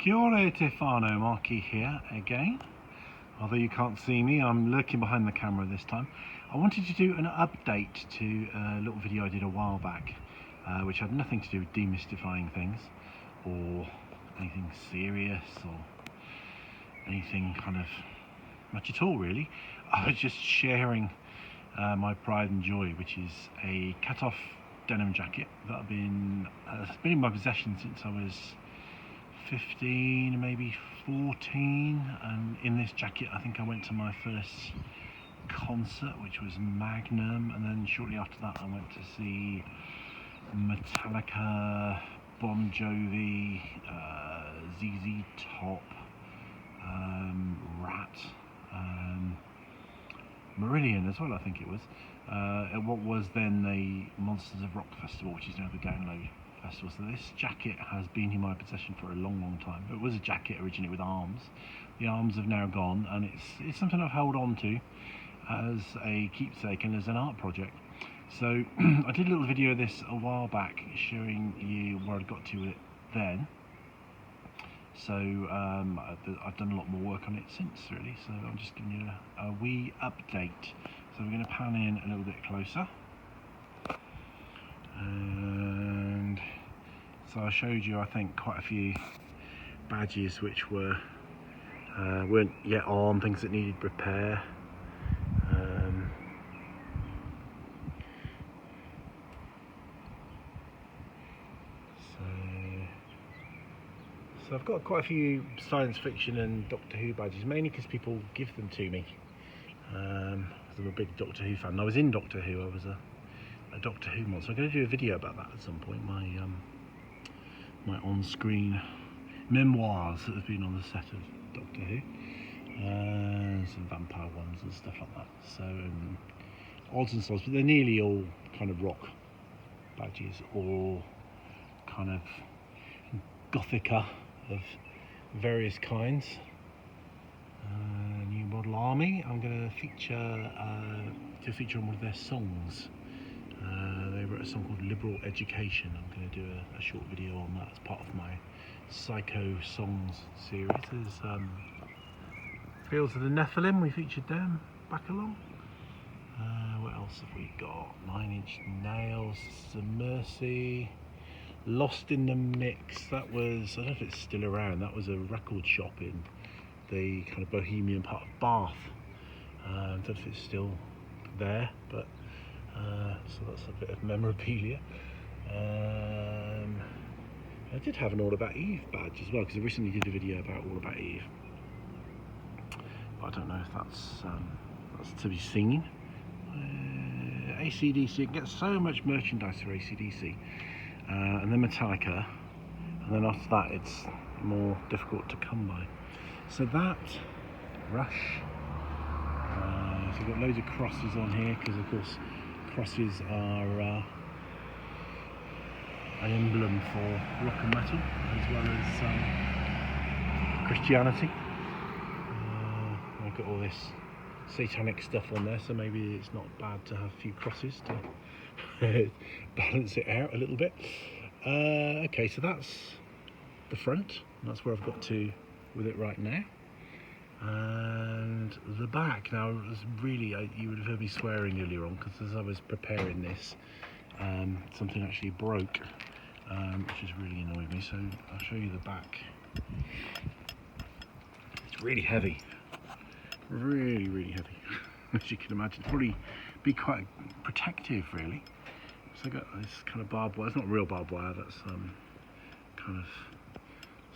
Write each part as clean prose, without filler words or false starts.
Kia ora Tefano, Markie here again. Although you can't see me, I'm lurking behind the camera this time. I wanted to do an update to a little video I did a while back, which had nothing to do with demystifying things or anything serious or anything kind of much at all really. I was just sharing my pride and joy, which is a cut-off denim jacket that I've been it's been in my possession since I was 15, maybe 14, and in this jacket I think I went to my first concert, which was Magnum, and then shortly after that I went to see Metallica, Bon Jovi, ZZ Top, Rat, Meridian as well, I think it was, at what was then the Monsters of Rock Festival, which is now the Download Festival. So this jacket has been in my possession for a long time. It was a jacket originally with arms. The arms have now gone, and it's something I've held on to as a keepsake and as an art project. So I did a little video of this a while back showing you where I got to with it then. So I've done a lot more work on it since really, so I'm just giving you a wee update. So we're going to pan in a little bit closer, and so I showed you I think quite a few badges which weren't yet on, things that needed repair. So I've got quite a few science fiction and Doctor Who badges, mainly because people give them to me. I'm a big Doctor Who fan. I was in Doctor Who. I was a Doctor Who mod, so I'm going to do a video about that at some point. My on-screen memoirs that have been on the set of Doctor Who, some vampire ones and stuff like that. So odds and sods, but they're nearly all kind of rock badges or kind of Gothica of various kinds. New Model Army. I'm going to feature on one of their songs. They wrote a song called Liberal Education. I'm going to do a short video on that as part of my Psycho Songs series. There's Fields of the Nephilim, we featured them back along. What else have we got? 9 Inch Nails, Some Mercy, Lost in the Mix. That was, I don't know if it's still around, that was a record shop in the kind of bohemian part of Bath. I don't know if it's still there, but so that's a bit of memorabilia. I did have an All About Eve badge as well, because I recently did a video about All About Eve, but I don't know if that's to be seen. AC/DC, you can get so much merchandise for AC/DC, and then Metallica, and then after that it's more difficult to come by. So that Rush. So we've got loads of crosses on here, because of course crosses are an emblem for rock and metal as well as Christianity. I've got all this satanic stuff on there, so maybe it's not bad to have a few crosses to balance it out a little bit. Okay, so that's the front. That's where I've got to with it right now. And the back, now it was really, you would have heard me swearing earlier on, because as I was preparing this, something actually broke, which has really annoyed me. So I'll show you the back. It's really heavy, really heavy, as you can imagine. Probably be quite protective really. So I got this kind of barbed wire. It's not real barbed wire, that's kind of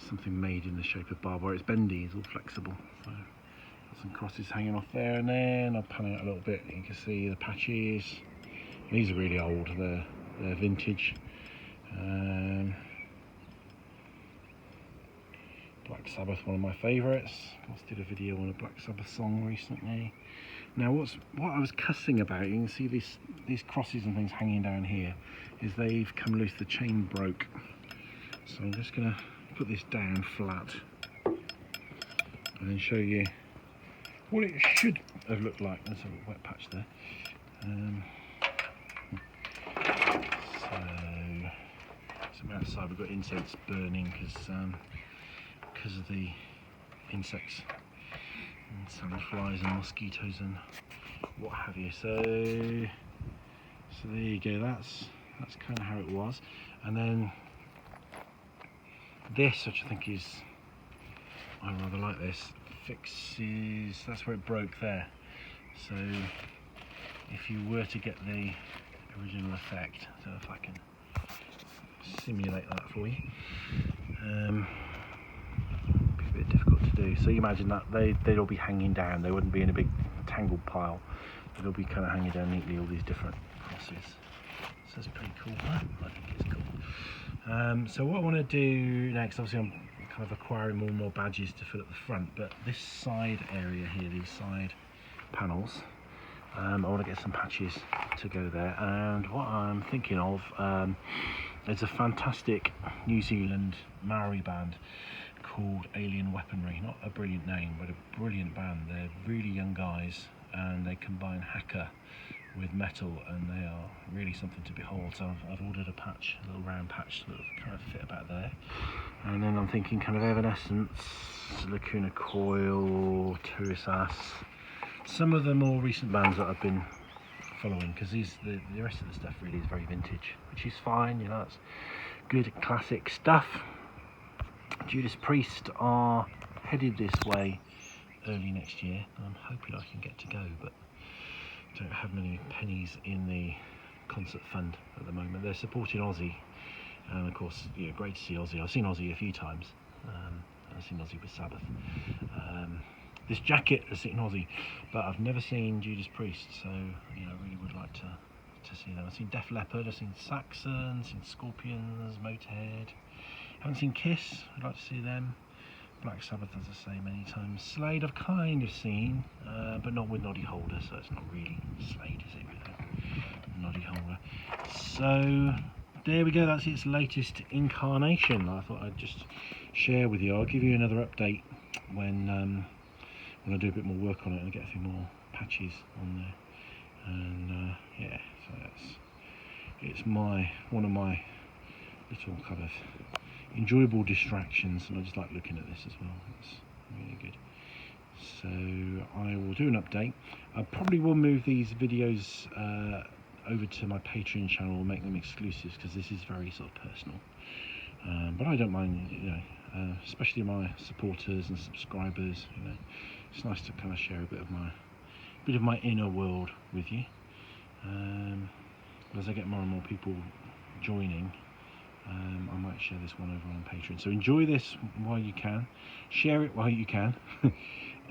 something made in the shape of barbed wire. It's bendy, it's all flexible. So got some crosses hanging off there, and then I'll pan out a little bit. You can see the patches. These are really old, they're vintage. Black Sabbath, one of my favourites. I just did a video on a Black Sabbath song recently. Now what I was cussing about, you can see these crosses and things hanging down here, is they've come loose, the chain broke. So I'm just going to put this down flat and then show you what it should have looked like. There's a wet patch there. So outside we've got incense burning because because of the insects and sand flies and mosquitoes and what have you. So there you go. That's kind of how it was. And then this, which I think is, I rather like this, fixes, that's where it broke there. So if you were to get the original effect, so if I can simulate that for you, it'd be a bit difficult to do. So you imagine that they'd all be hanging down, they wouldn't be in a big tangled pile, they'd all be kind of hanging down neatly, all these different crosses. So it's pretty cool. I think it's cool. So what I want to do next, obviously I'm kind of acquiring more and more badges to fill at the front, but this side area here, these side panels, I want to get some patches to go there. And what I'm thinking of is a fantastic New Zealand Maori band called Alien Weaponry. Not a brilliant name, but a brilliant band. They're really young guys and they combine haka with metal, and they are really something to behold. So I've ordered a patch, a little round patch that will kind of fit about there. And then I'm thinking kind of Evanescence, Lacuna Coil, Turisas, some of the more recent bands that I've been following, because the rest of the stuff really is very vintage, which is fine, you know, it's good classic stuff. Judas Priest are headed this way early next year. I'm hoping I can get to go, but don't have many pennies in the concert fund at the moment. They're supporting Ozzy, and of course, you know, great to see Ozzy. I've seen Ozzy a few times. I've seen Ozzy with Sabbath. This jacket has seen Ozzy, but I've never seen Judas Priest, so you know, I really would like to see them. I've seen Def Leppard, I've seen Saxon, seen Scorpions, Motorhead. Haven't seen Kiss. I'd like to see them. Black Sabbath, as I say, many times. Slade I've kind of seen, but not with Noddy Holder, so it's not really Slade, is it, with a Noddy Holder. So there we go, that's its latest incarnation. I thought I'd just share with you. I'll give you another update when I do a bit more work on it and get a few more patches on there. And yeah, so it's one of my little kind of enjoyable distractions, and I just like looking at this as well. It's really good. So I will do an update. I probably will move these videos over to my Patreon channel, make them exclusives, because this is very sort of personal. But I don't mind, you know, especially my supporters and subscribers. You know, it's nice to kind of share a bit of my inner world with you. As I get more and more people joining, I might share this one over on Patreon. So enjoy this while you can, share it while you can,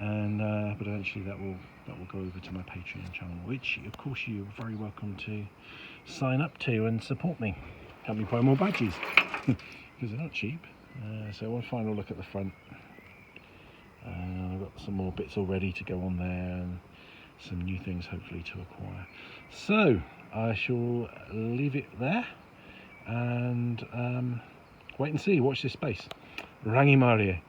and but eventually that will go over to my Patreon channel, which of course you're very welcome to sign up to and support me, help me buy more badges because they're not cheap. So one final look at the front. I've got some more bits already to go on there, and some new things hopefully to acquire. So I shall leave it there and wait and see, watch this space. Rangi Marie.